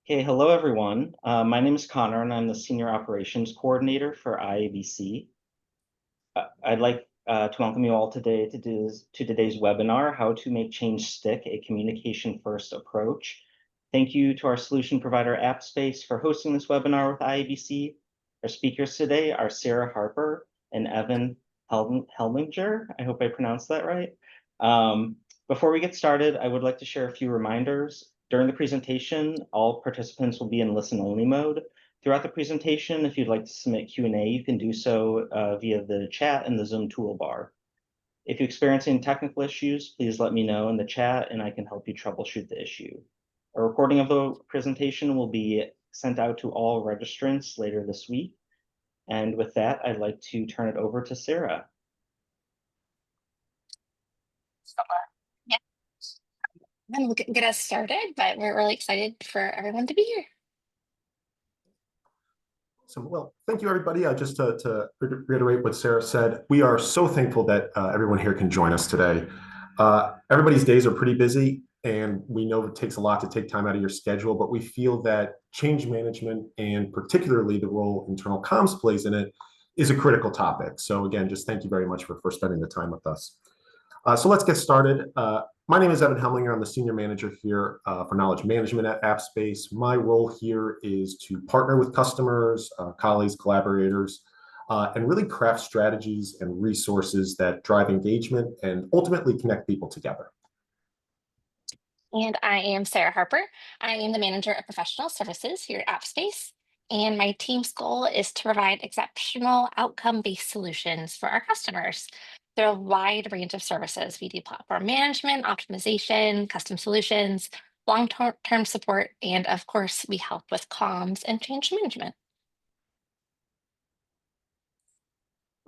Okay, hello everyone. My name is Connor and I'm the Senior Operations Coordinator for IABC. I'd like to welcome you all today to today's webinar, How to Make Change Stick, a Communication First Approach. Thank you to our solution provider AppSpace for hosting this webinar with IABC. Our speakers today are Sarah Harper and Evan Helminger. I hope I pronounced that right. Before we get started, I would like to share a few reminders. During the presentation, all participants will be in listen-only mode. Throughout the presentation, if you'd like to submit Q&A, you can do so via the chat in the Zoom toolbar. If you experience any technical issues, please let me know in the chat and I can help you troubleshoot the issue. A recording of the presentation will be sent out to all registrants later this week. And with that, I'd like to turn it over to Sarah. Yeah, we'll get us started, but we're really excited for everyone to be here. So, well, thank you, everybody. Just to reiterate what Sarah said, we are so thankful that everyone here can join us today. Everybody's days are pretty busy, and we know it takes a lot to take time out of your schedule, but we feel that change management, and particularly the role internal comms plays in it, is a critical topic. So again, just thank you very much for spending the time with us. So let's get started. My name is Evan Helminger. I'm the senior manager here for knowledge management at AppSpace. My role here is to partner with customers, colleagues, collaborators, and really craft strategies and resources that drive engagement and ultimately connect people together. And I am Sarah Harper. I am the manager of professional services here at AppSpace. And my team's goal is to provide exceptional outcome-based solutions for our customers. There are a wide range of services. We do platform management, optimization, custom solutions, long-term support, and of course, we help with comms and change management.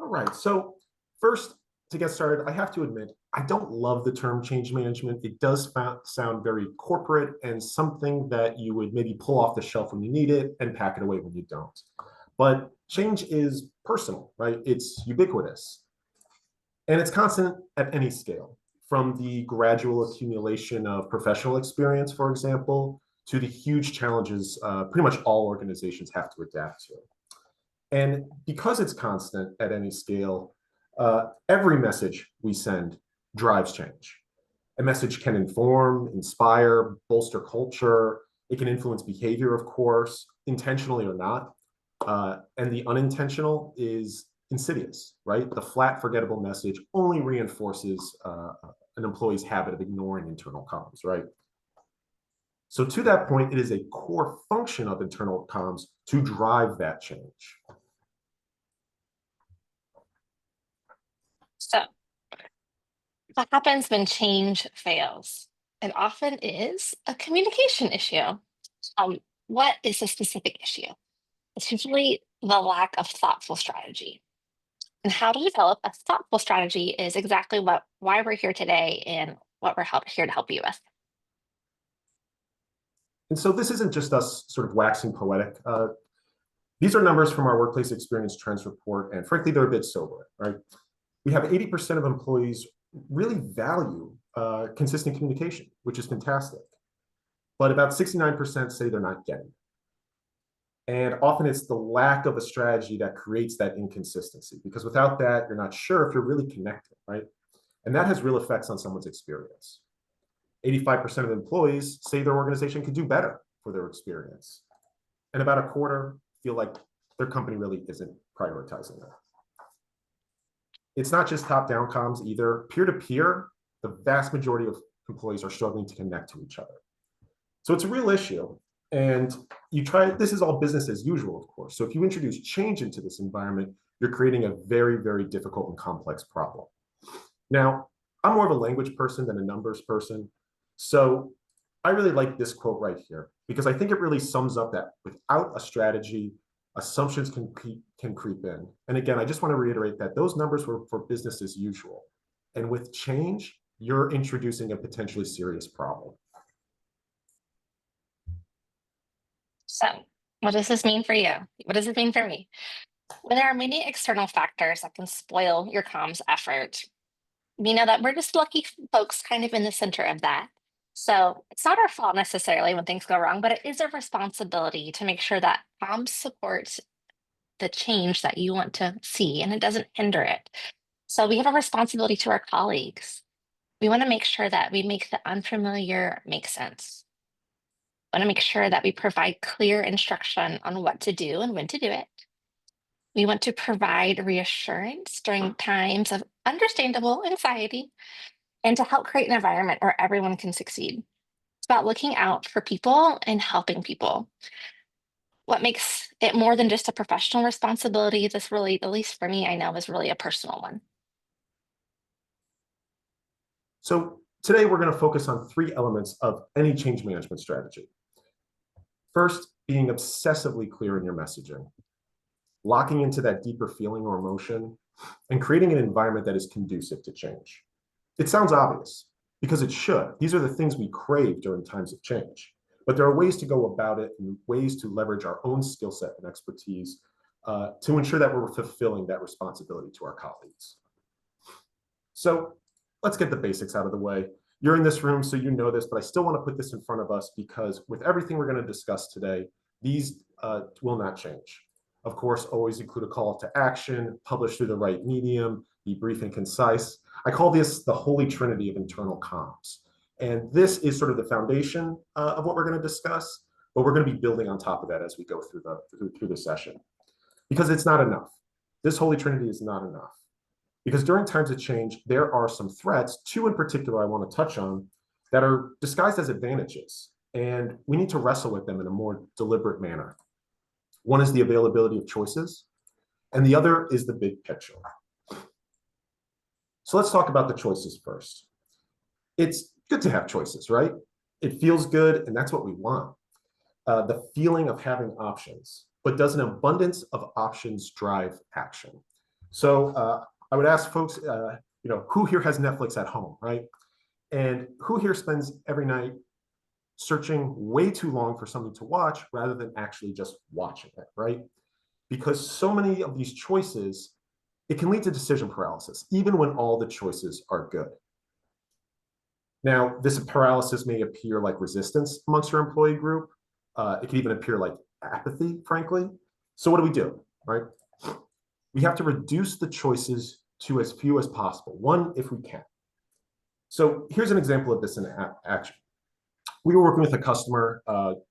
All right, so first, to get started, I have to admit, I don't love the term change management. It does sound very corporate and something that you would maybe pull off the shelf when you need it and pack it away when you don't. But change is personal, right? It's ubiquitous. And it's constant at any scale, from the gradual accumulation of professional experience, for example, to the huge challenges pretty much all organizations have to adapt to. And because it's constant at any scale, every message we send drives change. A message can inform, inspire, bolster culture. It can influence behavior, of course, intentionally or not. And the unintentional is insidious, right? The flat, forgettable message only reinforces an employee's habit of ignoring internal comms, right? So to that point, it is a core function of internal comms to drive that change. So what happens when change fails? It often is a communication issue. What is a specific issue? It's usually the lack of thoughtful strategy. And how to develop a thoughtful strategy is exactly why we're here today and what we're here to help you with. And so this isn't just us sort of waxing poetic. These are numbers from our Workplace Experience Trends report, and frankly, they're a bit sobering, right? We have 80% of employees really value consistent communication, which is fantastic. But about 69% say they're not getting it. And often it's the lack of a strategy that creates that inconsistency, because without that, you're not sure if you're really connected, right? And that has real effects on someone's experience. 85% of employees say their organization could do better for their experience. And about a quarter feel like their company really isn't prioritizing that. It's not just top-down comms either. Peer-to-peer, the vast majority of employees are struggling to connect to each other. So it's a real issue. And this is all business as usual, of course. So if you introduce change into this environment, you're creating a very, very difficult and complex problem. Now, I'm more of a language person than a numbers person. So I really like this quote right here, because I think it really sums up that without a strategy, assumptions can creep in. And again, I just want to reiterate that those numbers were for business as usual. And with change, you're introducing a potentially serious problem. So what does this mean for you? What does it mean for me? When there are many external factors that can spoil your comms effort, we know that we're just lucky folks kind of in the center of that. So it's not our fault necessarily when things go wrong, but it is our responsibility to make sure that comms supports the change that you want to see and it doesn't hinder it. So we have a responsibility to our colleagues. We want to make sure that we make the unfamiliar make sense. We want to make sure that we provide clear instruction on what to do and when to do it. We want to provide reassurance during times of understandable anxiety and to help create an environment where everyone can succeed. It's about looking out for people and helping people. What makes it more than just a professional responsibility, this really, at least for me, I know is really a personal one. So today we're going to focus on 3 elements of any change management strategy. First, being obsessively clear in your messaging, locking into that deeper feeling or emotion, and creating an environment that is conducive to change. It sounds obvious because it should. These are the things we crave during times of change. But there are ways to go about it and ways to leverage our own skill set and expertise to ensure that we're fulfilling that responsibility to our colleagues. So let's get the basics out of the way. You're in this room, so you know this, but I still want to put this in front of us because with everything we're going to discuss today, these will not change. Of course, always include a call to action, publish through the right medium, be brief and concise. I call this the holy trinity of internal comms. And this is sort of the foundation of what we're going to discuss, but we're going to be building on top of that as we go through the session. Because it's not enough. This holy trinity is not enough. Because during times of change, there are some threats, 2 in particular I want to touch on, that are disguised as advantages. And we need to wrestle with them in a more deliberate manner. One is the availability of choices, and the other is the big picture. So let's talk about the choices first. It's good to have choices, right? It feels good, and that's what we want. The feeling of having options, but does an abundance of options drive action? So I would ask folks, who here has Netflix at home, right? And who here spends every night searching way too long for something to watch rather than actually just watching it, right? Because so many of these choices, it can lead to decision paralysis, even when all the choices are good. Now, this paralysis may appear like resistance amongst your employee group. It can even appear like apathy, frankly. So what do? Right? We have to reduce the choices to as few as possible, 1 if we can. So here's an example of this in action. We were working with a customer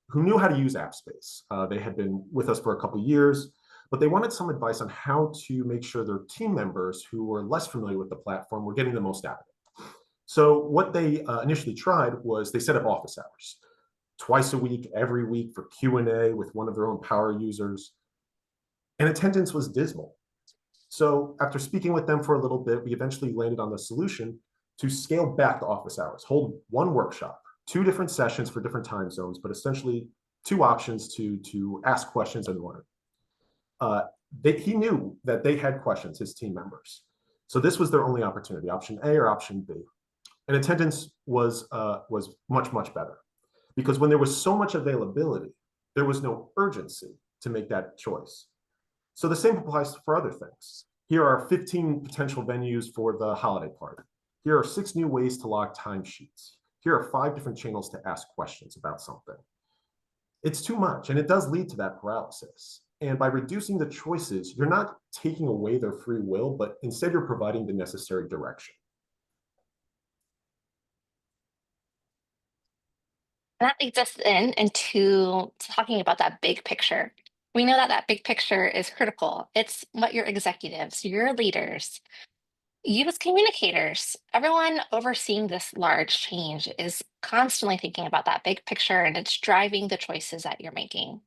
who knew how to use AppSpace. They had been with us for a couple of years, but they wanted some advice on how to make sure their team members who were less familiar with the platform were getting the most out of it. So what they initially tried was they set up office hours, twice a week, every week for Q&A with one of their own power users. And attendance was dismal. So after speaking with them for a little bit, we eventually landed on the solution to scale back the office hours, hold 1 workshop, 2 different sessions for different time zones, but essentially 2 options to ask questions and learn. He knew that they had questions, his team members. So this was their only opportunity, option A or option B. And attendance was much, much better. Because when there was so much availability, there was no urgency to make that choice. So the same applies for other things. Here are 15 potential venues for the holiday party. Here are 6 new ways to log timesheets. Here are 5 different channels to ask questions about something. It's too much, and it does lead to that paralysis. And by reducing the choices, you're not taking away their free will, but instead you're providing the necessary direction. That leads us into talking about that big picture. We know that that big picture is critical. It's what your executives, your leaders, you as communicators, everyone overseeing this large change is constantly thinking about that big picture and it's driving the choices that you're making.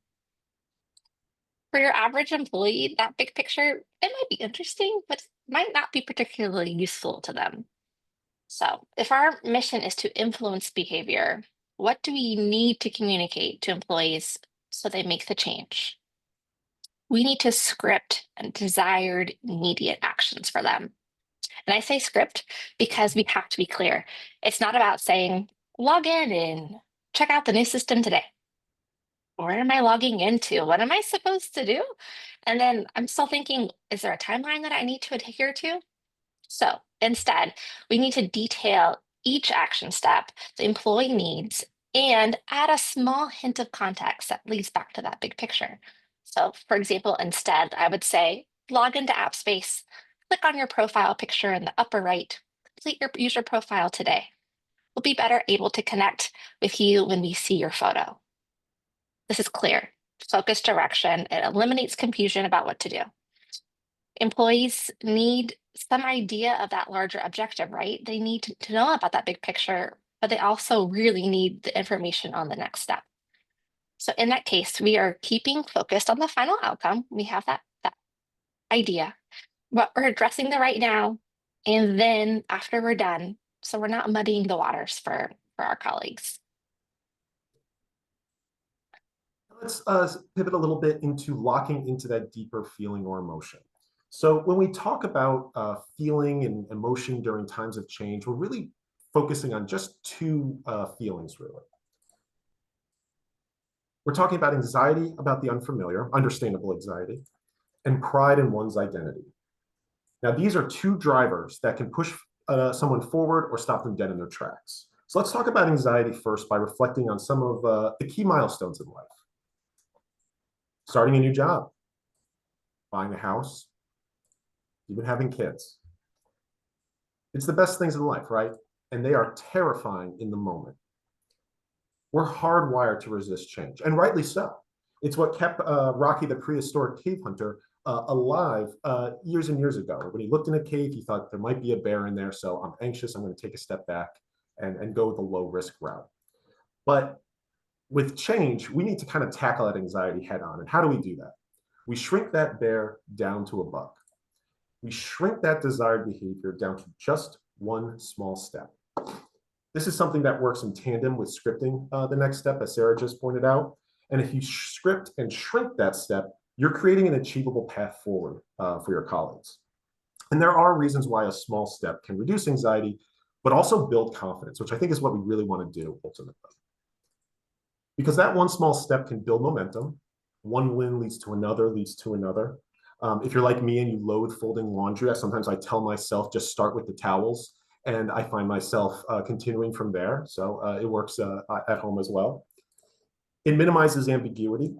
For your average employee, that big picture, it might be interesting, but might not be particularly useful to them. So, if our mission is to influence behavior, what do we need to communicate to employees so they make the change? We need to script and desired immediate actions for them. And I say script because we have to be clear. It's not about saying, log in and check out the new system today. What am I logging into? What am I supposed to do? And then I'm still thinking, is there a timeline that I need to adhere to? So instead, we need to detail each action step the employee needs and add a small hint of context that leads back to that big picture. So, for example, instead, I would say log into AppSpace, click on your profile picture in the upper right, complete your user profile today. We'll be better able to connect with you when we see your photo. This is clear, focused direction. It eliminates confusion about what to do. Employees need some idea of that larger objective, right? They need to know about that big picture, but they also really need the information on the next step. So in that case, we are keeping focused on the final outcome. We have that idea, but we're addressing the right now. And then after we're done, so we're not muddying the waters for our colleagues. Let's pivot a little bit into locking into that deeper feeling or emotion. So when we talk about feeling and emotion during times of change, we're really focusing on just two feelings, really. We're talking about anxiety about the unfamiliar, understandable anxiety, and pride in one's identity. Now, these are two drivers that can push someone forward or stop them dead in their tracks. So let's talk about anxiety first by reflecting on some of the key milestones in life. Starting a new job, buying a house, even having kids. It's the best things in life, right? And they are terrifying in the moment. We're hardwired to resist change, and rightly so. It's what kept Rocky the prehistoric cave hunter alive years and years ago. When he looked in a cave, he thought there might be a bear in there, so I'm anxious, I'm going to take a step back and go the low risk route. But with change, we need to kind of tackle that anxiety head on. And how do we do that? We shrink that bear down to a buck. We shrink that desired behavior down to just one small step. This is something that works in tandem with scripting the next step, as Sarah just pointed out. And if you script and shrink that step, you're creating an achievable path forward for your colleagues. And there are reasons why a small step can reduce anxiety, but also build confidence, which I think is what we really want to do ultimately. Because that one small step can build momentum. One win leads to another, leads to another. If you're like me and you loathe folding laundry, sometimes I tell myself just start with the towels, and I find myself continuing from there. So it works at home as well. It minimizes ambiguity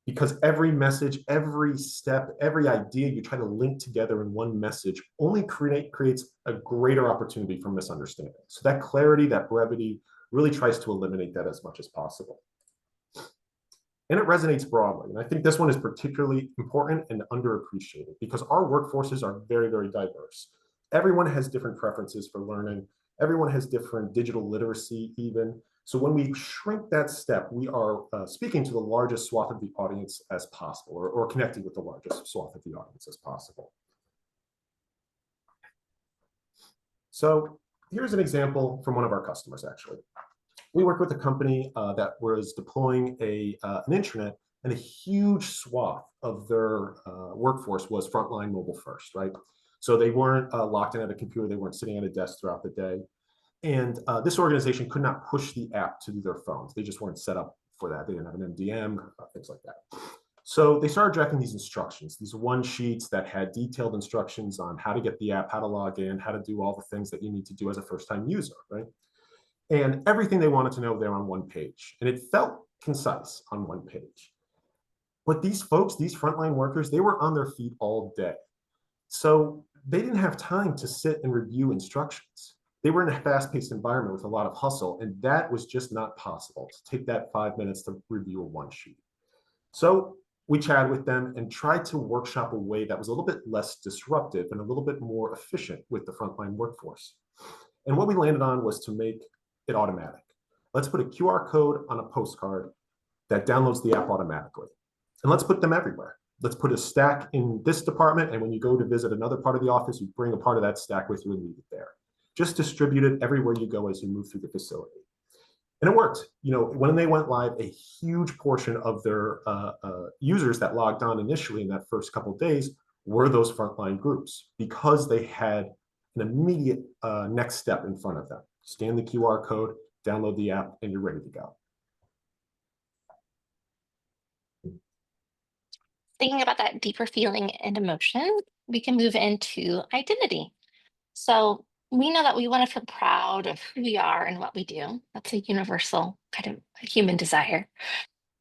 because every message, every step, every idea you try to link together in one message only creates a greater opportunity for misunderstanding. So that clarity, that brevity really tries to eliminate that as much as possible. And it resonates broadly. And I think this one is particularly important and underappreciated because our workforces are very, very diverse. Everyone has different preferences for learning. Everyone has different digital literacy even. So when we shrink that step, we are speaking to the largest swath of the audience as possible, or connecting with the largest swath of the audience as possible. So here's an example from one of our customers, actually. We worked with a company that was deploying an intranet, and a huge swath of their workforce was frontline mobile first, right? So they weren't locked in at a computer, they weren't sitting at a desk throughout the day. And this organization could not push the app to their phones. They just weren't set up for that. They didn't have an MDM, things like that. So they started drafting these instructions, these one sheets that had detailed instructions on how to get the app, how to log in, how to do all the things that you need to do as a first-time user, right? And everything they wanted to know there on one page. And it felt concise on one page. But these folks, these frontline workers, they were on their feet all day. So they didn't have time to sit and review instructions. They were in a fast-paced environment with a lot of hustle, and that was just not possible to take that 5 minutes to review a one sheet. So we chatted with them and tried to workshop a way that was a little bit less disruptive and a little bit more efficient with the frontline workforce. And what we landed on was to make it automatic. Let's put a QR code on a postcard that downloads the app automatically. And let's put them everywhere. Let's put a stack in this department, and when you go to visit another part of the office, you bring a part of that stack with you and leave it there. Just distribute it everywhere you go as you move through the facility. And it worked. You know, when they went live, a huge portion of their users that logged on initially in that first couple of days were those frontline groups because they had an immediate next step in front of them. Scan the QR code, download the app, and you're ready to go. Thinking about that deeper feeling and emotion, we can move into identity. So we know that we want to feel proud of who we are and what we do. That's a universal kind of human desire.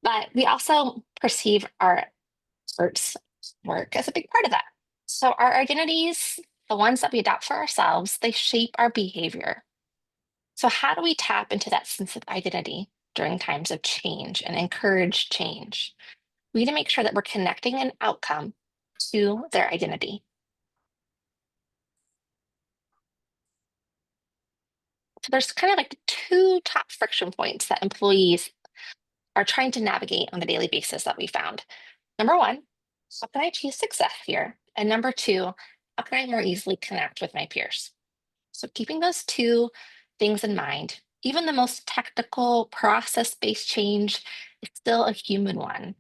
But we also perceive our efforts, work as a big part of that. So our identities, the ones that we adopt for ourselves, they shape our behavior. So how do we tap into that sense of identity during times of change and encourage change? We need to make sure that we're connecting an outcome to their identity. So there's kind of like two top friction points that employees are trying to navigate on a daily basis that we found. Number one, how can I achieve success here? And number two, how can I more easily connect with my peers? So keeping those two things in mind, even the most technical process-based change is still a human one.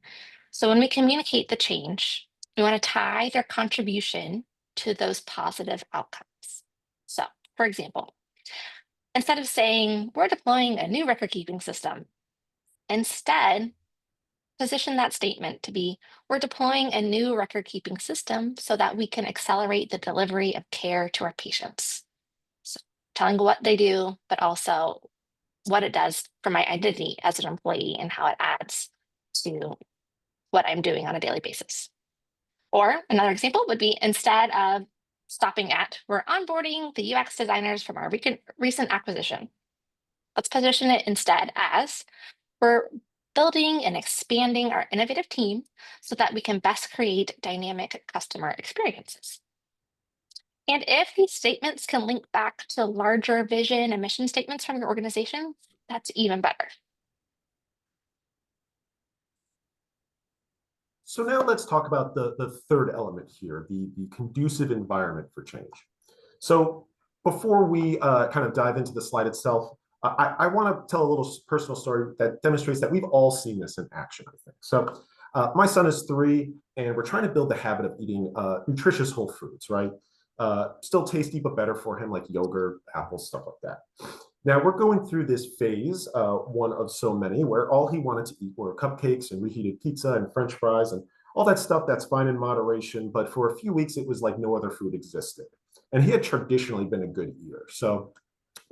So when we communicate the change, we want to tie their contribution to those positive outcomes. So, for example, instead of saying, we're deploying a new record keeping system, instead, position that statement to be, we're deploying a new record keeping system so that we can accelerate the delivery of care to our patients. So telling what they do, but also what it does for my identity as an employee and how it adds to what I'm doing on a daily basis. Or another example would be instead of stopping at, we're onboarding the UX designers from our recent acquisition. Let's position it instead as, we're building and expanding our innovative team so that we can best create dynamic customer experiences. And if these statements can link back to larger vision and mission statements from your organization, that's even better. So now let's talk about the third element here, the conducive environment for change. So before we kind of dive into the slide itself, I want to tell a little personal story that demonstrates that we've all seen this in action, I think. So my son is 3, and we're trying to build the habit of eating nutritious whole foods, right? Still tasty, but better for him, like yogurt, apples, stuff like that. Now we're going through this phase, one of so many, where all he wanted to eat were cupcakes and reheated pizza and French fries and all that stuff. That's fine in moderation, but for a few weeks, it was like no other food existed. And he had traditionally been a good eater. So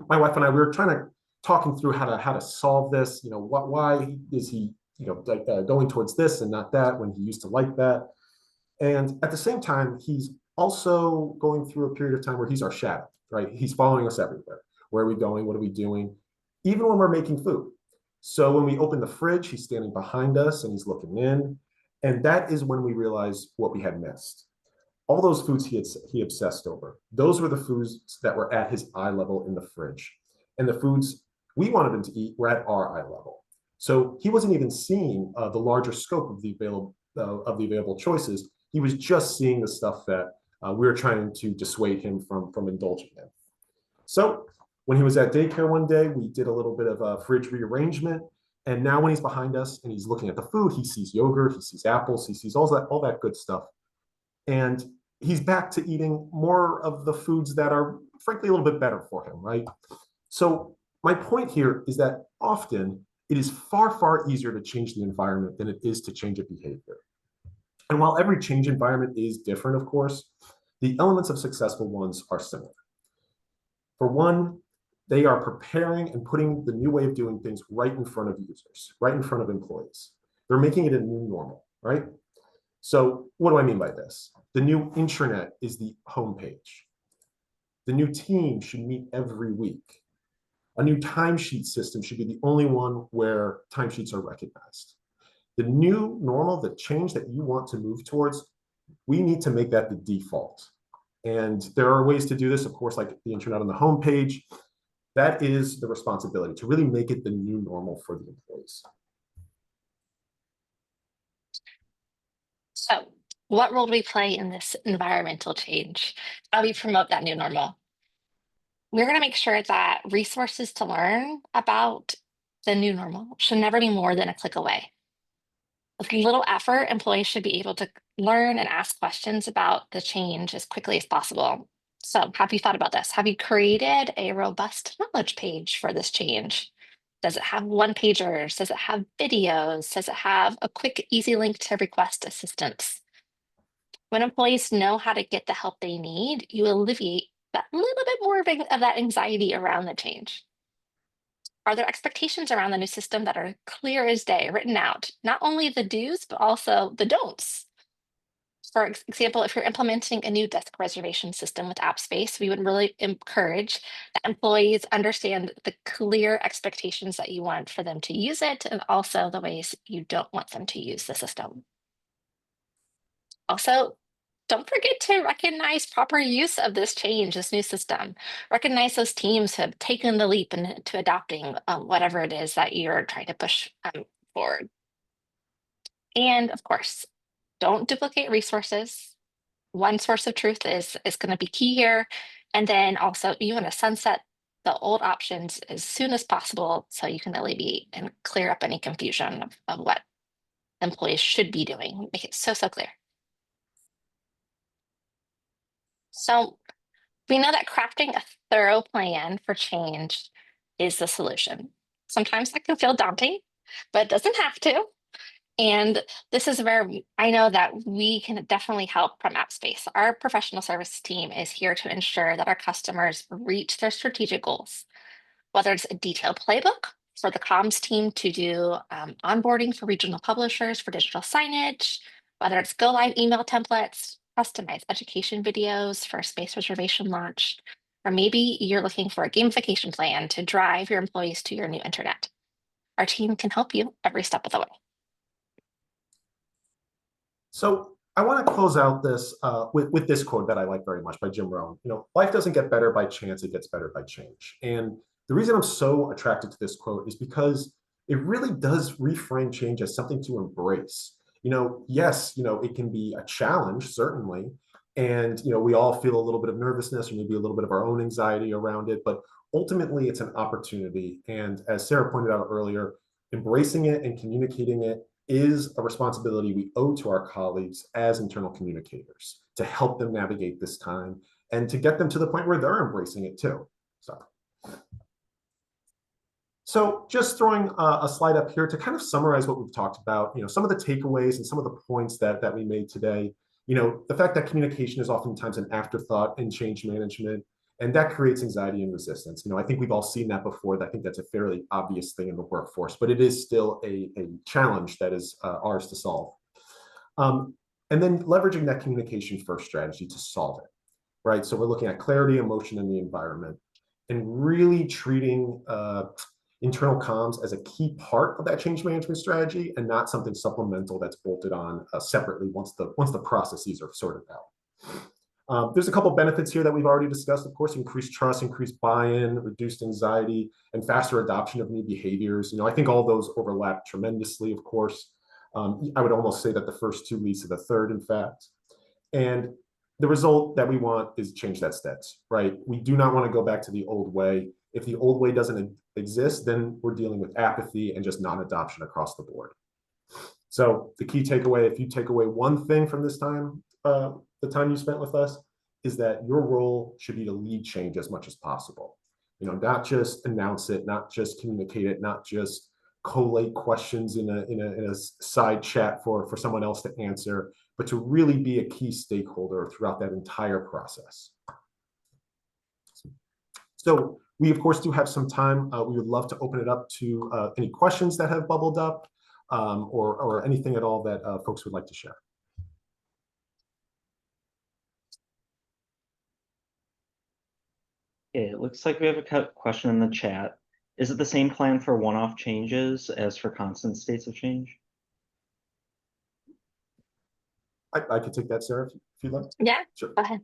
my wife and I, we were trying to talking through how to solve this. You know, why is he, going towards this and not that when he used to like that? And at the same time, he's also going through a period of time where he's our shadow, right? He's following us everywhere. Where are we going? What are we doing? Even when we're making food. So when we open the fridge, he's standing behind us and he's looking in. And that is when we realized what we had missed. All those foods he obsessed over, those were the foods that were at his eye level in the fridge. And the foods we wanted him to eat were at our eye level. So he wasn't even seeing the larger scope of the available choices. He was just seeing the stuff that we were trying to dissuade him from indulging in. So when he was at daycare one day, we did a little bit of a fridge rearrangement. And now when he's behind us and he's looking at the food, he sees yogurt, he sees apples, he sees all that good stuff. And he's back to eating more of the foods that are frankly a little bit better for him, right? So my point here is that often it is far, far easier to change the environment than it is to change a behavior. And while every change environment is different, of course, the elements of successful ones are similar. For one, they are preparing and putting the new way of doing things right in front of users, right in front of employees. They're making it a new normal, right? So what do I mean by this? The new intranet is the homepage. The new team should meet every week. A new timesheet system should be the only one where timesheets are recognized. The new normal, the change that you want to move towards, we need to make that the default. And there are ways to do this, of course, like the intranet on the homepage. That is the responsibility, to really make it the new normal for the employees. So what role do we play in this environmental change? How do we promote that new normal? We're going to make sure that resources to learn about the new normal should never be more than a click away. With little effort, employees should be able to learn and ask questions about the change as quickly as possible. So have you thought about this? Have you created a robust knowledge page for this change? Does it have one-pagers? Does it have videos? Does it have a quick, easy link to request assistance? When employees know how to get the help they need, you alleviate that little bit more of that anxiety around the change? Are there expectations around the new system that are clear as day, written out? Not only the do's, but also the don'ts. For example, if you're implementing a new desk reservation system with AppSpace, we would really encourage that employees understand the clear expectations that you want for them to use it and also the ways you don't want them to use the system. Also, don't forget to recognize proper use of this change, this new system. Recognize those teams who have taken the leap into adopting whatever it is that you're trying to push forward. And of course, don't duplicate resources. One source of truth is going to be key here. And then also you want to sunset the old options as soon as possible so you can alleviate and clear up any confusion of what employees should be doing. Make it so clear. So we know that crafting a thorough plan for change is the solution. Sometimes that can feel daunting, but it doesn't have to. And this is where I know that we can definitely help from AppSpace. Our professional service team is here to ensure that our customers reach their strategic goals, whether it's a detailed playbook for the comms team to do onboarding for regional publishers for digital signage, whether it's go live email templates, customized education videos for space reservation launch, or maybe you're looking for a gamification plan to drive your employees to your new internet. Our team can help you every step of the way. So I want to close out this with this quote that I like very much by Jim Rohn. Life doesn't get better by chance, it gets better by change. And the reason I'm so attracted to this quote is because it really does reframe change as something to embrace. Yes, it can be a challenge, certainly. And, we all feel a little bit of nervousness or maybe a little bit of our own anxiety around it. But ultimately, it's an opportunity. And as Sarah pointed out earlier, embracing it and communicating it is a responsibility we owe to our colleagues as internal communicators to help them navigate this time and to get them to the point where they're embracing it too. So just throwing a slide up here to kind of summarize what we've talked about, some of the takeaways and some of the points that we made today. The fact that communication is oftentimes an afterthought in change management, and that creates anxiety and resistance. I think we've all seen that before. I think that's a fairly obvious thing in the workforce, but it is still a challenge that is ours to solve. And then leveraging that communication first strategy to solve it, right? So we're looking at clarity, emotion, and the environment, and really treating internal comms as a key part of that change management strategy and not something supplemental that's bolted on separately once the processes are sorted out. There's a couple benefits here that we've already discussed. Of course, increased trust, increased buy-in, reduced anxiety, and faster adoption of new behaviors. I think all those overlap tremendously, of course. I would almost say that the first two leads to the third, in fact. And the result that we want is change that stats, right? We do not want to go back to the old way. If the old way doesn't exist, then we're dealing with apathy and just non-adoption across the board. So the key takeaway, if you take away one thing from this time, the time you spent with us, is that your role should be to lead change as much as possible. Not just announce it, not just communicate it, not just collate questions in a side chat for someone else to answer, but to really be a key stakeholder throughout that entire process. So we, of course, do have some time. We would love to open it up to any questions that have bubbled up or anything at all that folks would like to share. It looks like we have a question in the chat. Is it the same plan for one-off changes as for constant states of change? I could take that, Sarah, if you'd like. Yeah, sure. Go ahead.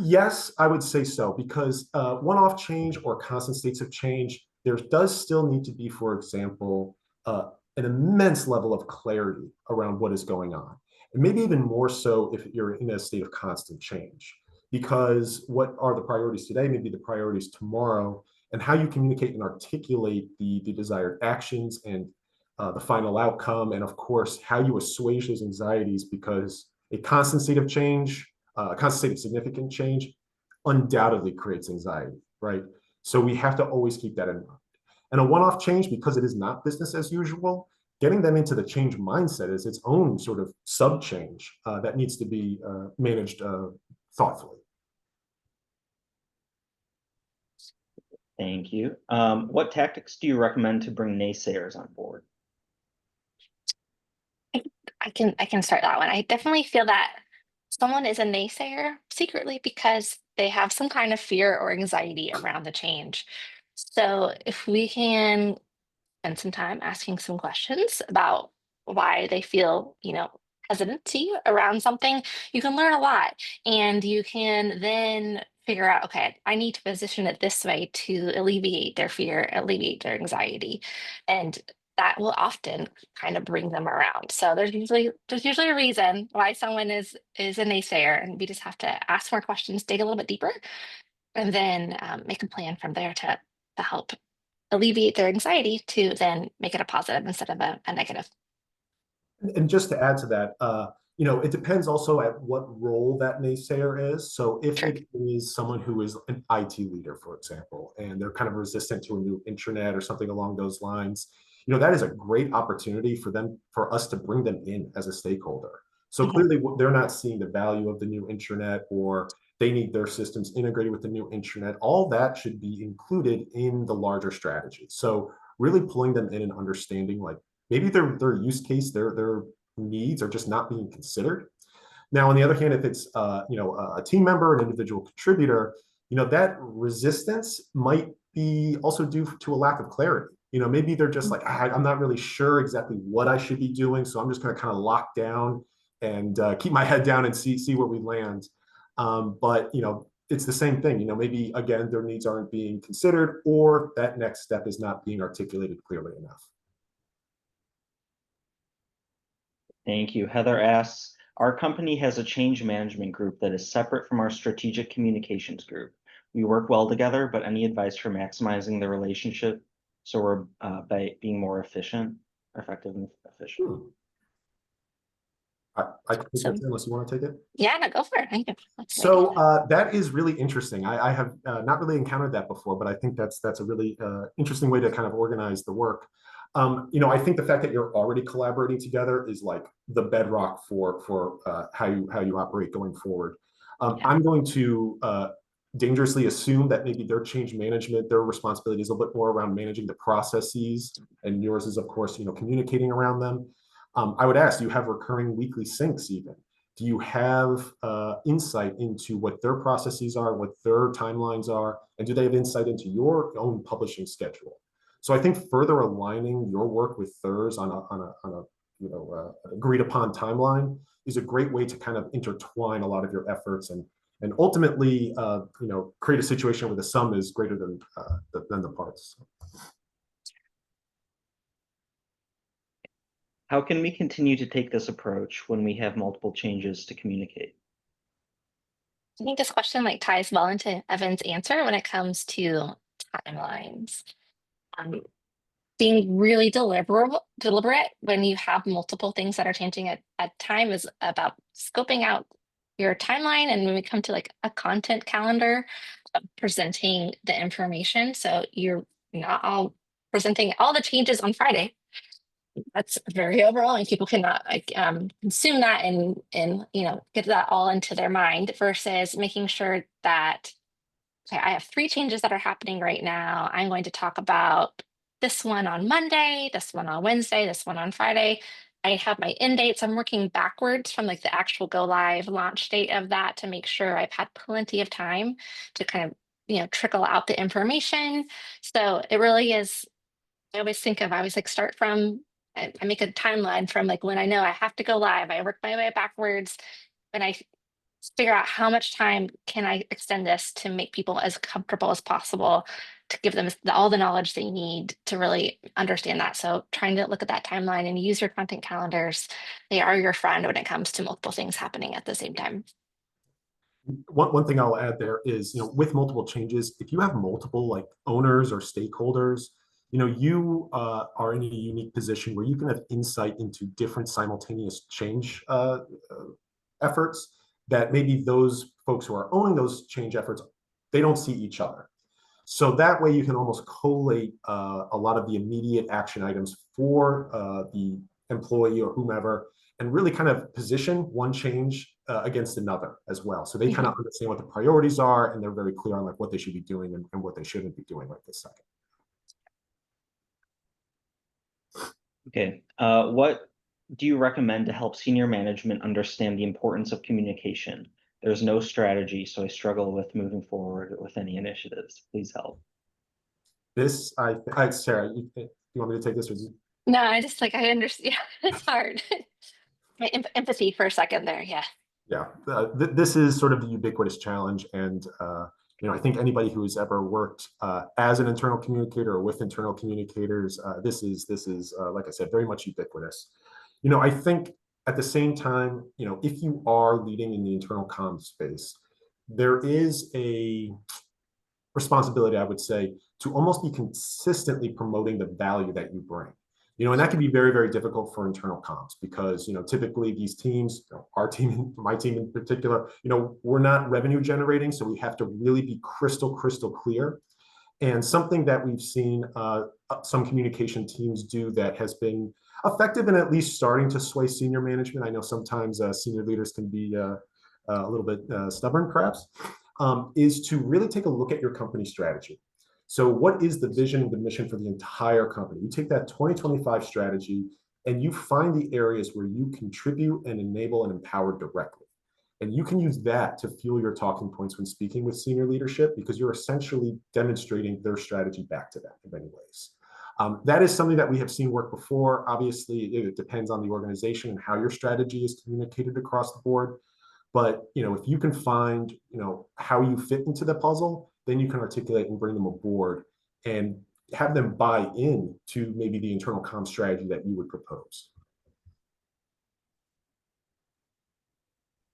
Yes, I would say so, because one-off change or constant states of change, there does still need to be, for example, an immense level of clarity around what is going on. And maybe even more so if you're in a state of constant change, because what are the priorities today may be the priorities tomorrow, and how you communicate and articulate the desired actions and the final outcome, and of course, how you assuage those anxieties, because a constant state of change, a constant state of significant change undoubtedly creates anxiety, right? So we have to always keep that in mind. And a one-off change, because it is not business as usual, getting them into the change mindset is its own sort of sub-change that needs to be managed thoughtfully. Thank you. What tactics do you recommend to bring naysayers on board? I can start that one. I definitely feel that someone is a naysayer secretly because they have some kind of fear or anxiety around the change. So if we can spend some time asking some questions about why they feel, hesitancy around something, you can learn a lot. And you can then figure out, okay, I need to position it this way to alleviate their fear, alleviate their anxiety. And that will often kind of bring them around. So there's usually a reason why someone is a naysayer, and we just have to ask more questions, dig a little bit deeper, and then make a plan from there to help alleviate their anxiety to then make it a positive instead of a negative. And just to add to that, it depends also at what role that naysayer is. So if True. it is someone who is an IT leader, for example, and they're kind of resistant to a new intranet or something along those lines, that is a great opportunity for us to bring them in as a stakeholder. So Mhm. clearly they're not seeing the value of the new intranet, or they need their systems integrated with the new intranet. All that should be included in the larger strategy. So really pulling them in and understanding, like, maybe their use case, their needs are just not being considered. Now, on the other hand, if it's a team member, an individual contributor, that resistance might be also due to a lack of clarity. Maybe they're just like, I'm not really sure exactly what I should be doing, so I'm just going to kind of lock down and keep my head down and see where we land. But it's the same thing. Maybe again their needs aren't being considered, or that next step is not being articulated clearly enough. Thank you. Heather asks, our company has a change management group that is separate from our strategic communications group. We work well together, but any advice for maximizing the relationship so we're by being more efficient, effective and efficient? I can take So that unless you want to take it. yeah, no, go for it. Thank you. So that is really interesting. I have not really encountered that before, but I think that's a really interesting way to kind of organize the work. I think the fact that you're already collaborating together is like the bedrock for how you operate going forward. Yeah. I'm going to dangerously assume that maybe their change management, their responsibility is a little bit more around managing the processes, and yours is, of course, communicating around them. I would ask, do you have recurring weekly syncs even? Do you have insight into what their processes are, what their timelines are, and do they have insight into your own publishing schedule? So I think further aligning your work with theirs on a agreed upon timeline is a great way to kind of intertwine a lot of your efforts and ultimately create a situation where the sum is greater than the parts. How can we continue to take this approach when we have multiple changes to communicate? I think this question ties well into Evan's answer when it comes to timelines. Um, Being really deliberate when you have multiple things that are changing at time is about scoping out your timeline. And when we come to a content calendar, presenting the information, so you're not all presenting all the changes on Friday. That's very overwhelming. People cannot consume that and get that all into their mind, versus making sure that, okay, I have 3 changes that are happening right now. I'm going to talk about this one on Monday, this one on Wednesday, this one on Friday. I have my end dates. I'm working backwards from the actual go live launch date of that to make sure I've had plenty of time to kind of trickle out the information. So it really is. I always start from. I make a timeline from when I know I have to go live. I work my way backwards, and I figure out how much time can I extend this to make people as comfortable as possible, to give them all the knowledge they need to really understand that. So trying to look at that timeline and use your content calendars. They are your friend when it comes to multiple things happening at the same time. One thing I'll add there is, with multiple changes, if you have multiple owners or stakeholders, you are in a unique position where you can have insight into different simultaneous change efforts that maybe those folks who are owning those change efforts, they don't see each other. So that way you can almost collate a lot of the immediate action items for the employee or whomever, and really kind of position one change against another as well. So they kind of Mhm. understand what the priorities are, and they're very clear on like what they should be doing and what they shouldn't be doing right this second. Okay. What do you recommend to help senior management understand the importance of communication? There's no strategy, so I struggle with moving forward with any initiatives. Please help. This, Sarah, you want me to take this? Or No, I just like I understand. It's hard. My empathy for a second there. Yeah. yeah, this is sort of the ubiquitous challenge, and I think anybody who has ever worked as an internal communicator or with internal communicators, this is like I said, very much ubiquitous. I think at the same time, if you are leading in the internal comms space, there is a responsibility, I would say, to almost be consistently promoting the value that you bring. And that can be very, very difficult for internal comms because, typically these teams, our team, my team in particular, we're not revenue generating. So we have to really be crystal clear. And something that we've seen some communication teams do that has been effective in at least starting to sway senior management. I know sometimes senior leaders can be a little bit stubborn, perhaps, is to really take a look at your company strategy. So what is the vision and the mission for the entire company? You take that 2025 strategy and you find the areas where you contribute and enable and empower directly. And you can use that to fuel your talking points when speaking with senior leadership because you're essentially demonstrating their strategy back to them in many ways. That is something that we have seen work before. Obviously, it depends on the organization and how your strategy is communicated across the board. But if you can find how you fit into the puzzle, then you can articulate and bring them aboard and have them buy in to maybe the internal comm strategy that you would propose.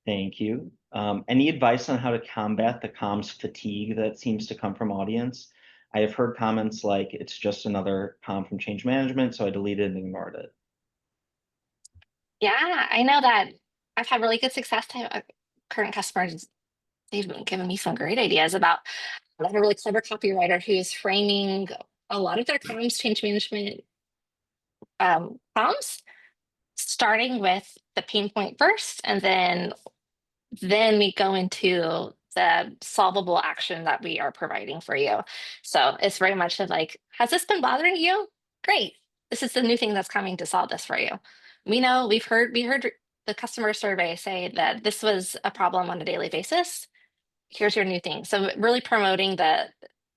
Thank you. Any advice on how to combat the comms fatigue that seems to come from audience? I have heard comments like it's just another comm from change management, so I deleted and ignored it. Yeah, I know that I've had really good success. Current customers, they've been giving me some great ideas about. I have a really clever copywriter who's framing a lot of their comms change management comms, starting with the pain point first, and then we go into the solvable action that we are providing for you. So it's very much of like, has this been bothering you? Great. This is the new thing that's coming to solve this for you. We know we heard the customer survey say that this was a problem on a daily basis. Here's your new thing. So really promoting the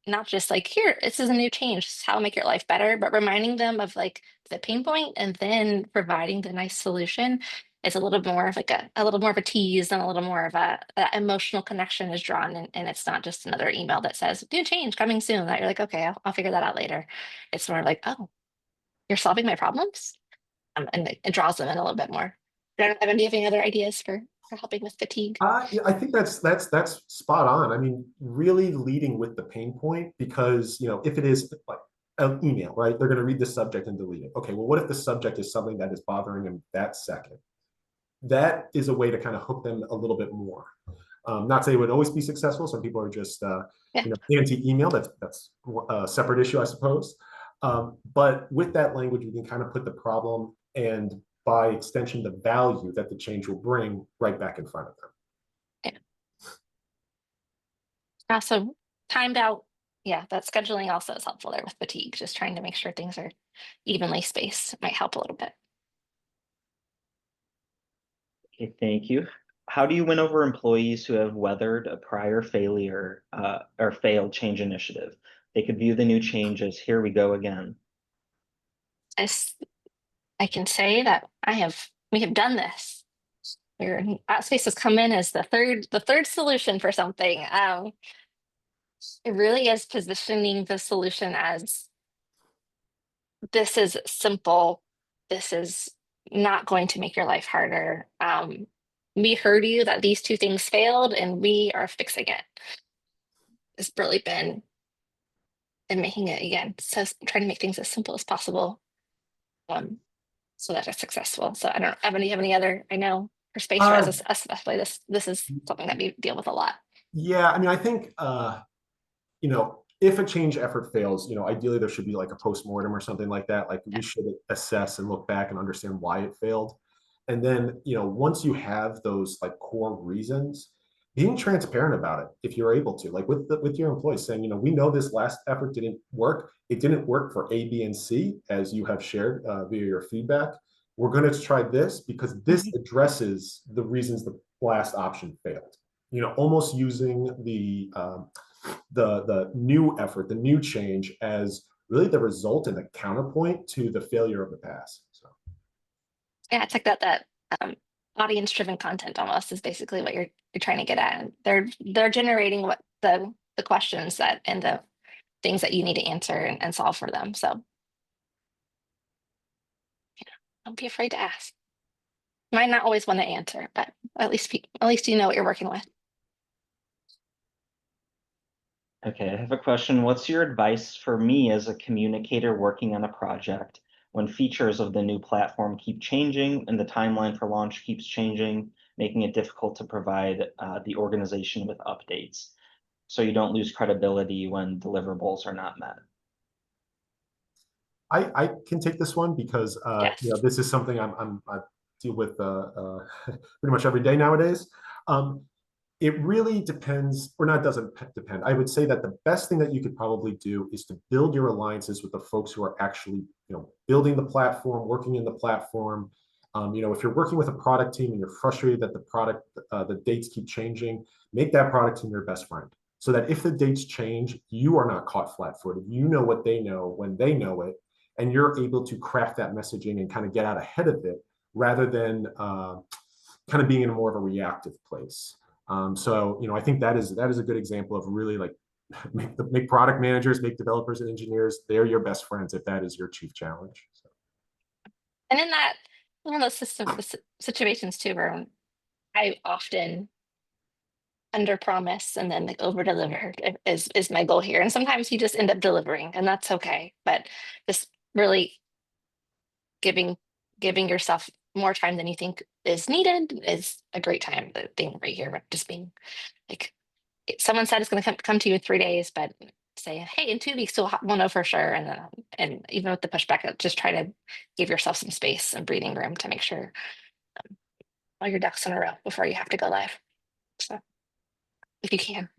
not just like here, this is a new change, this is how to make your life better, but reminding them of like the pain point and then providing the nice solution is a little more of like a little more of a tease and a little more of a emotional connection is drawn and it's not just another email that says new change coming soon that you're like, okay, I'll figure that out later. It's more like, oh, you're solving my problems. And it draws them in a little bit more. I don't have any other ideas for helping with fatigue. Yeah, I think that's spot on. I mean, really leading with the pain point because if it is like an email, right, they're going to read the subject and delete it. Okay, well, what if the subject is something that is bothering them that second? That is a way to kind of hook them a little bit more. Not say it would always be successful. Some people are just Yeah. anti-email. That's a separate issue, I suppose. But with that language, we can kind of put the problem and by extension, the value that the change will bring right back in front of them. So timed out, yeah, that scheduling also is helpful there with fatigue. Just trying to make sure things are evenly spaced might help a little bit. Okay, thank you. How do you win over employees who have weathered a prior failure or failed change initiative? They could view the new change as here we go again. I can say that we have done this. Space has come in as the third solution for something. It really is positioning the solution as this is simple. This is not going to make your life harder. We heard you that these two things failed and we are fixing it. It's really been and making it again. So trying to make things as simple as possible. So that it's successful. So I don't have any other, I know for space for us especially this is something that we deal with a lot. Yeah, I mean, I think if a change effort fails, ideally there should be like a post-mortem or something like that. Like we should assess and look back and understand why it failed. And then, once you have those like core reasons, being transparent about it, if you're able to, like with your employees saying, we know this last effort didn't work. It didn't work for A, B, and C, as you have shared via your feedback. We're going to try this because this addresses the reasons the last option failed. Almost using the new effort, the new change as really the result and the counterpoint to the failure of the past. So Yeah, it's like that audience-driven content almost is basically what you're trying to get at. They're generating what the questions that and the things that you need to answer and solve for them. So yeah, don't be afraid to ask. You might not always want to answer, but at least you know what you're working with. Okay, I have a question. What's your advice for me as a communicator working on a project when features of the new platform keep changing and the timeline for launch keeps changing, making it difficult to provide the organization with updates so you don't lose credibility when deliverables are not met? I can take this one because Yes. this is something I deal with pretty much every day nowadays. It really depends, or not doesn't depend. I would say that the best thing that you could probably do is to build your alliances with the folks who are actually, building the platform, working in the platform. If you're working with a product team and you're frustrated that the dates keep changing, make that product team your best friend, so that if the dates change, you are not caught flat-footed. You know what they know when they know it, and you're able to craft that messaging and kind of get out ahead of it rather than kind of being in more of a reactive place. So I think that is a good example of really like make product managers, make developers and engineers, they're your best friends if that is your chief challenge. So. And in that one of those situations too, where I often under promise and then like over deliver is my goal here. And sometimes you just end up delivering, and that's okay. But just really giving yourself more time than you think is needed is a great time. The thing right here, but just being like, someone said it's going to come to you in 3 days, but say, hey, in 2 weeks we'll know for sure. And even with the pushback, just try to give yourself some space and breathing room to make sure all your ducks in a row before you have to go live. So if you can.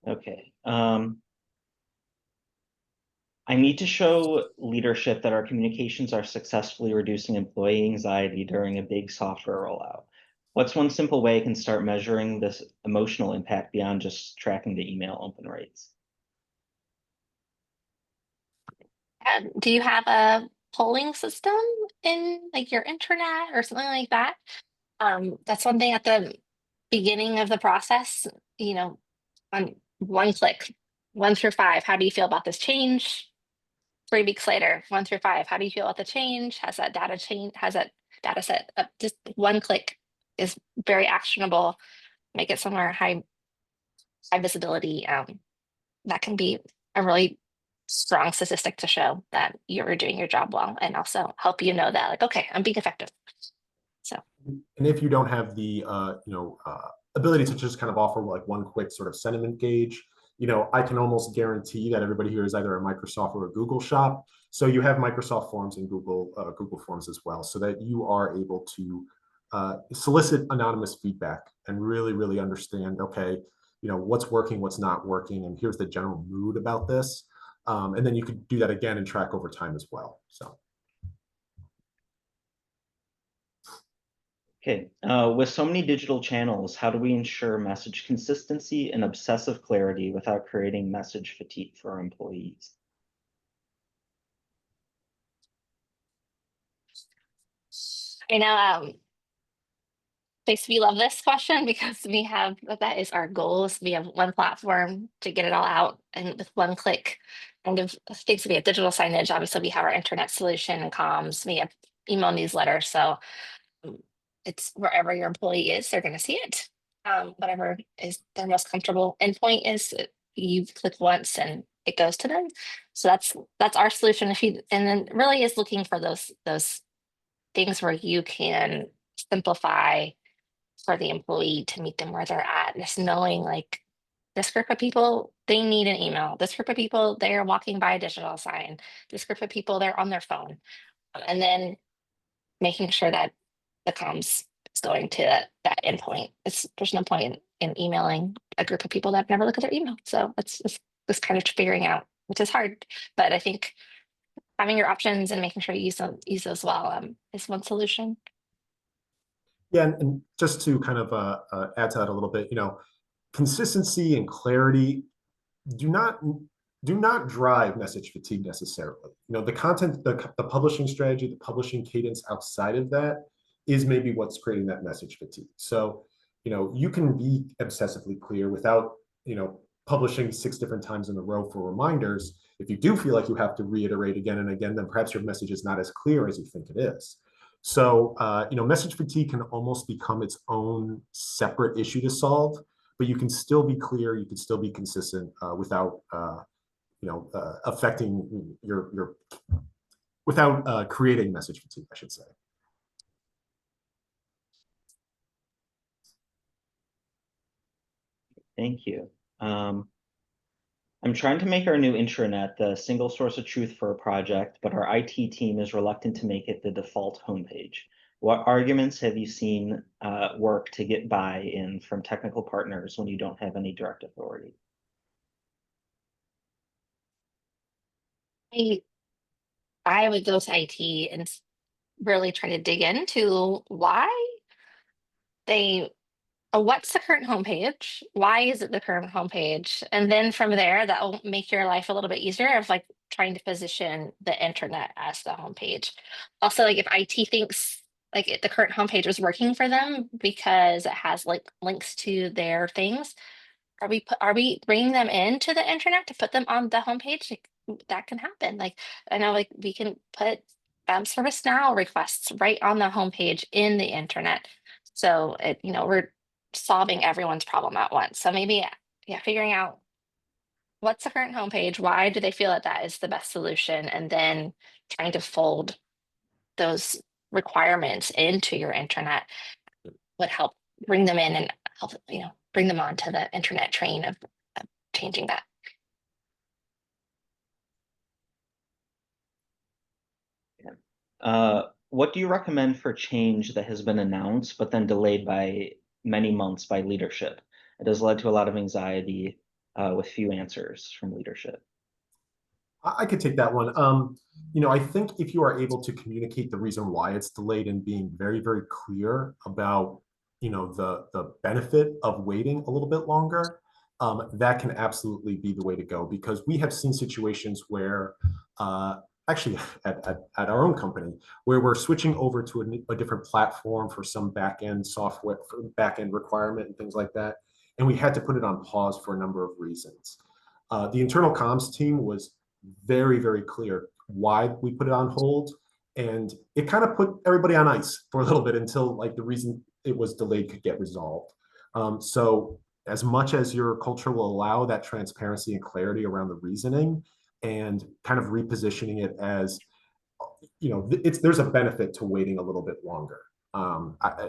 Okay. I need to show leadership that our communications are successfully reducing employee anxiety during a big software rollout. What's one simple way I can start measuring this emotional impact beyond just tracking the email open rates? Do you have a polling system in like your internet or something like that? That's something at the beginning of the process, on one click, 1 through 5. How do you feel about this change? 3 weeks later, 1 through 5. How do you feel about the change? Has that data change? Has that data set up? Just one click is very actionable. Make it somewhere high visibility. That can be a really strong statistic to show that you're doing your job well, and also help know that like, okay, I'm being effective. So, and if you don't have the ability to just kind of offer like one quick sort of sentiment gauge, I can almost guarantee that everybody here is either a Microsoft or a Google shop. So you have Microsoft Forms and Google Forms as well, so that you are able to solicit anonymous feedback and really understand, okay, what's working, what's not working, and here's the general mood about this. And then you could do that again and track over time as well. So. Okay, with so many digital channels, how do we ensure message consistency and obsessive clarity without creating message fatigue for our employees? I know, Face, we love this question because that is our goals. We have one platform to get it all out, and with one click, kind of things. We have digital signage. Obviously, we have our internet solution and comms. We have email newsletter. So it's wherever your employee is, they're going to see it. Whatever is their most comfortable endpoint is, you click once and it goes to them. So that's our solution. And then really is looking for those things where you can simplify for the employee to meet them where they're at. Just knowing like this group of people, they need an email. This group of people, they're walking by a digital sign. This group of people, they're on their phone. And then making sure that the comms is going to that endpoint. There's no point in emailing a group of people that never look at their email. So it's kind of figuring out, which is hard. But I think having your options and making sure you use those well is one solution. Yeah, and just to kind of add to that a little bit, consistency and clarity do not drive message fatigue necessarily. The content, the publishing strategy, the publishing cadence outside of that is maybe what's creating that message fatigue. So, you can be obsessively clear without, publishing 6 different times in a row for reminders. If you do feel like you have to reiterate again and again, then perhaps your message is not as clear as you think it is. So, message fatigue can almost become its own separate issue to solve, but you can still be clear, you can still be consistent without, affecting without creating message fatigue, I should say. Thank you. I'm trying to make our new intranet the single source of truth for a project, but our IT team is reluctant to make it the default homepage. What arguments have you seen work to get buy-in from technical partners when you don't have any direct authority? I would go to IT and really try to dig into why they what's the current homepage? Why is it the current homepage? And then from there, that will make your life a little bit easier of like trying to position the internet as the homepage. Also, like if IT thinks like the current homepage is working for them because it has like links to their things, are we bringing them into the internet to put them on the homepage? Like, that can happen. Like I know like we can put ServiceNow requests right on the homepage in the internet. So we're solving everyone's problem at once. So maybe yeah, figuring out what's the current homepage, why do they feel that that is the best solution, and then trying to fold those requirements into your internet would help bring them in and help bring them onto the internet train of changing that. What do you recommend for change that has been announced but then delayed by many months by leadership? It has led to a lot of anxiety with few answers from leadership. I could take that one. I think if you are able to communicate the reason why it's delayed and being very, very clear about, the benefit of waiting a little bit longer, that can absolutely be the way to go, because we have seen situations where, actually at our own company, where we're switching over to a different platform for some back-end software, for back-end requirement and things like that. And we had to put it on pause for a number of reasons. The internal comms team was very, very clear why we put it on hold. And it kind of put everybody on ice for a little bit until like the reason it was delayed could get resolved. So as much as your culture will allow that transparency and clarity around the reasoning and kind of repositioning it as, there's a benefit to waiting a little bit longer.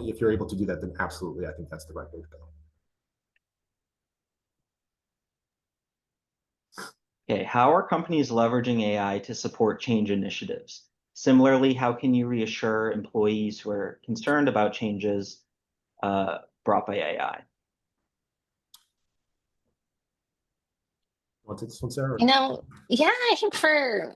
If you're able to do that, then absolutely, I think that's the right way to go. Okay, how are companies leveraging AI to support change initiatives? Similarly, how can you reassure employees who are concerned about changes brought by AI? Want to take this one, Sarah? Yeah, I think for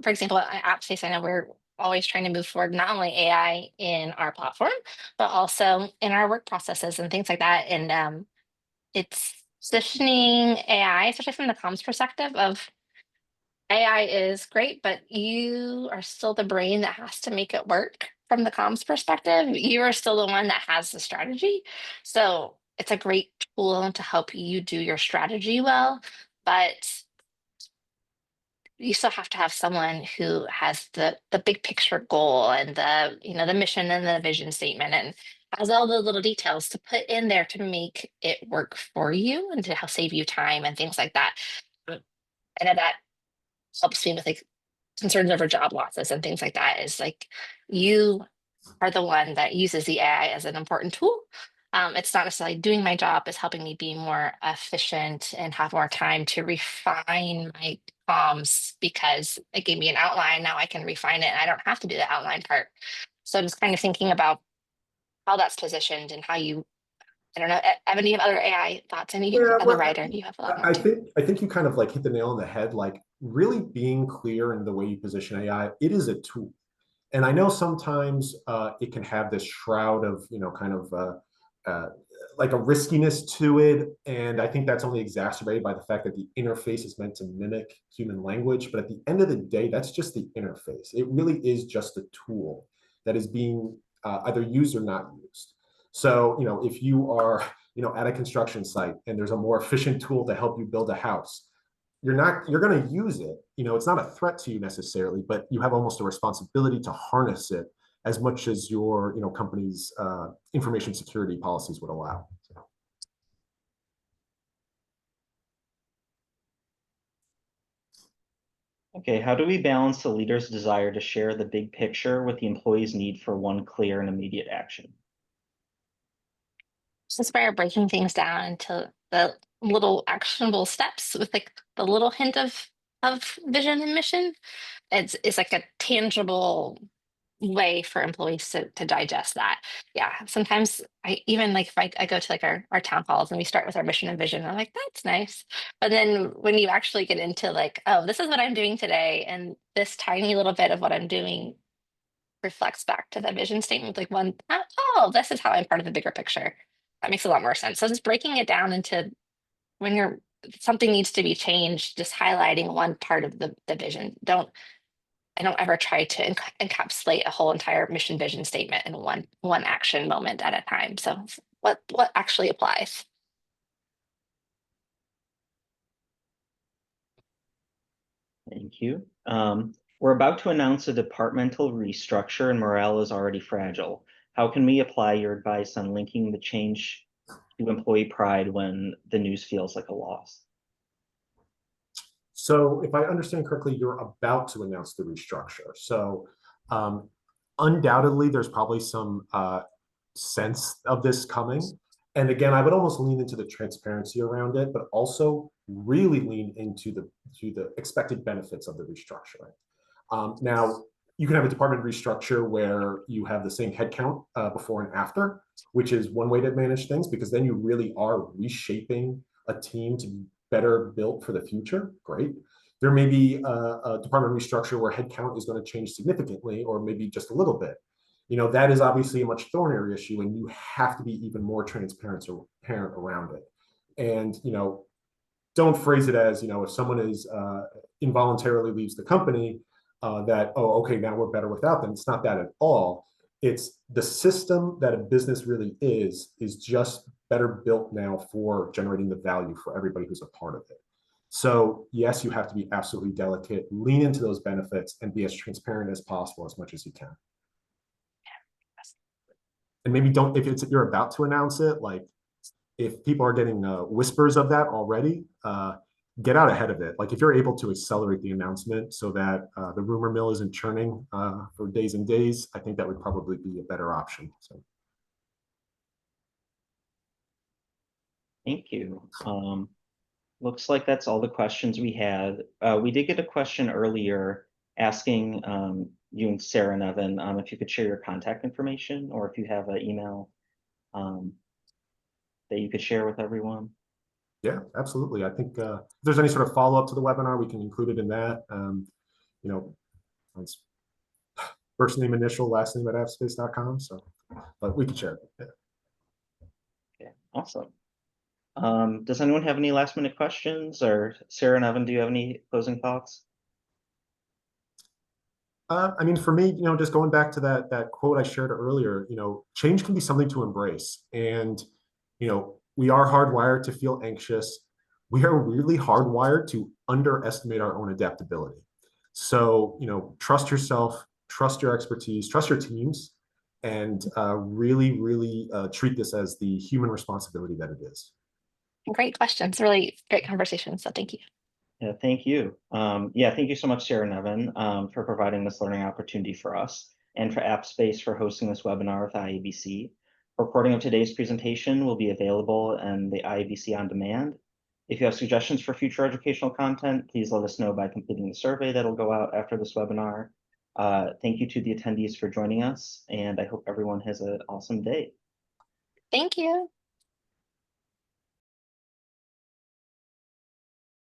example, at AppSpace, I know we're always trying to move forward not only AI in our platform, but also in our work processes and things like that. And it's positioning AI, especially from the comms perspective of AI is great, but you are still the brain that has to make it work from the comms perspective. You are still the one that has the strategy. So it's a great tool to help you do your strategy well, but you still have to have someone who has the big picture goal and the mission and the vision statement and has all the little details to put in there to make it work for you and to help save you time and things like that. And that helps me with like concerns over job losses and things like that is like you are the one that uses the AI as an important tool. It's not necessarily doing my job, it's helping me be more efficient and have more time to refine my comms because it gave me an outline. Now I can refine it and I don't have to do the outline part. So just kind of thinking about how that's positioned and how you, I don't know, Evan, do you have other AI thoughts? I mean, you're Yeah, the well, writer, you have a lot more I too. think you kind of like hit the nail on the head. Like really being clear in the way you position AI, it is a tool. And I know sometimes it can have this shroud of, kind of uh, like a riskiness to it. And I think that's only exacerbated by the fact that the interface is meant to mimic human language. But at the end of the day, that's just the interface. It really is just a tool that is being either used or not used. So, if you are, at a construction site and there's a more efficient tool to help you build a house, you're going to use it. It's not a threat to you necessarily, but you have almost a responsibility to harness it as much as your company's information security policies would allow. So. Okay, how do we balance the leader's desire to share the big picture with the employee's need for one clear and immediate action? Just by breaking things down into the little actionable steps with like the little hint of vision and mission. It's like a tangible way for employees to digest that. Yeah. Sometimes I even like if I go to like our town halls and we start with our mission and vision, I'm like, that's nice. But then when you actually get into like, oh, this is what I'm doing today, and this tiny little bit of what I'm doing reflects back to the vision statement, like one, oh, this is how I'm part of the bigger picture. That makes a lot more sense. So just breaking it down into when you're something needs to be changed, just highlighting one part of the vision. I don't ever try to encapsulate a whole entire mission vision statement in one action moment at a time. So what actually applies? Thank you. We're about to announce a departmental restructure and morale is already fragile. How can we apply your advice on linking the change to employee pride when the news feels like a loss? So if I understand correctly, you're about to announce the restructure. So undoubtedly, there's probably some sense of this coming. And again, I would almost lean into the transparency around it, but also really lean into the expected benefits of the restructuring. Now, you can have a department restructure where you have the same headcount before and after, which is one way to manage things, because then you really are reshaping a team to be better built for the future. Great. There may be a department restructure where headcount is going to change significantly, or maybe just a little bit. That is obviously a much thornier issue, and you have to be even more transparent around it. And don't phrase it as if someone is involuntarily leaves the company, that, oh, okay, now we're better without them. It's not that at all. It's the system that a business really is just better built now for generating the value for everybody who's a part of it. So yes, you have to be absolutely delicate, lean into those benefits, and be as transparent as possible as much as you can. And maybe don't, if you're about to announce it, like if people are getting whispers of that already, get out ahead of it. Like if you're able to accelerate the announcement so that the rumor mill isn't churning for days and days, I think that would probably be a better option. So. Thank you. Looks like that's all the questions we had. We did get a question earlier asking you and Sarah and Evan if you could share your contact information, or if you have an email that you could share with everyone. Yeah, absolutely. I think if there's any sort of follow-up to the webinar, we can include it in that. It's first name, initial, last name at appspace.com. So, but we can share it. Yeah. Okay, awesome. Does anyone have any last minute questions? Or Sarah and Evan, do you have any closing thoughts? I mean, for me, just going back to that quote I shared earlier, change can be something to embrace. And, we are hardwired to feel anxious. We are really hardwired to underestimate our own adaptability. So, trust yourself, trust your expertise, trust your teams, and really, really treat this as the human responsibility that it is. Great questions, really great conversation. So thank you. Yeah, thank you. Yeah, thank you so much, Sarah and Evan, for providing this learning opportunity for us, and for AppSpace for hosting this webinar with IABC. Recording of today's presentation will be available in the IABC On Demand. If you have suggestions for future educational content, please let us know by completing the survey that'll go out after this webinar. Thank you to the attendees for joining us, and I hope everyone has an awesome day. Thank you.